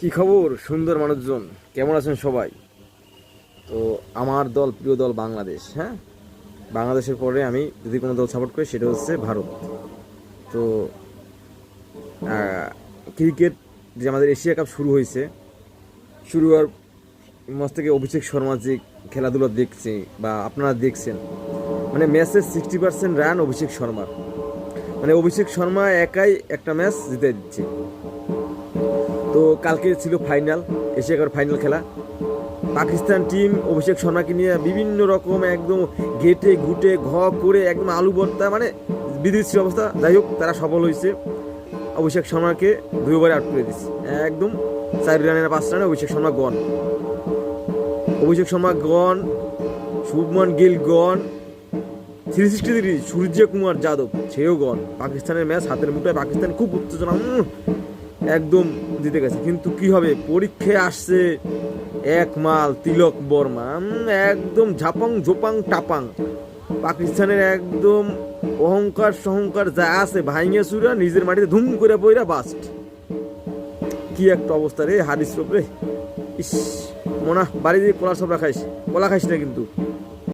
কি খবর সুন্দর মানুষজন, কেমন আছেন সবাই? তো আমার দল, প্রিয় দল বাংলাদেশ। হ্যাঁ, বাংলাদেশের পরে আমি যদি কোনো দল সাপোর্ট করি সেটা হচ্ছে ভারত। তো ক্রিকেট যে আমাদের এশিয়া কাপ শুরু হয়েছে, শুরু হওয়ার মাস থেকে অভিষেক শর্মা যে খেলাধুলা দেখছে বা আপনারা দেখছেন, মানে ম্যাচের 60% রান অভিষেক শর্মার। মানে অভিষেক শর্মা একাই একটা ম্যাচ জিতে দিচ্ছে। তো কালকে ছিল ফাইনাল, এশিয়া কাপের ফাইনাল খেলা। পাকিস্তান টিম অভিষেক শর্মাকে নিয়ে বিভিন্ন রকম একদম ঘেটে ঘুটে করে একদম আলু ভর্তা, মানে বিদৃশ্য অবস্থা। যাই হোক, তারা সফল হয়েছে। অভিষেক শর্মাকে 2 ওভারে আউট করে দিচ্ছে একদম। 4 রানের 5 রানে অভিষেক শর্মা গন। অভিষেক শর্মা গন, শুভমান গিল গন, 360 সূর্য কুমার যাদব সেও গন। পাকিস্তানের ম্যাচ হাতের মুঠোয়, পাকিস্তান খুব উত্তেজনা, একদম জিতে গেছে। কিন্তু কি হবে, পরীক্ষায় আসছে এক মাল তিলক বর্মা, একদম ঝাপাং ঝোপাং টাপাং। পাকিস্তানের একদম অহংকার সহংকার যা আছে ভাইঙে চুরা নিজের মাটিতে ধুম করে বইরা বাস্ট। কি একটা অবস্থা রে হারিস রে। ইস, মনা বাড়ি দিয়ে কলা সব খাইস, কলা খাইস না কিন্তু।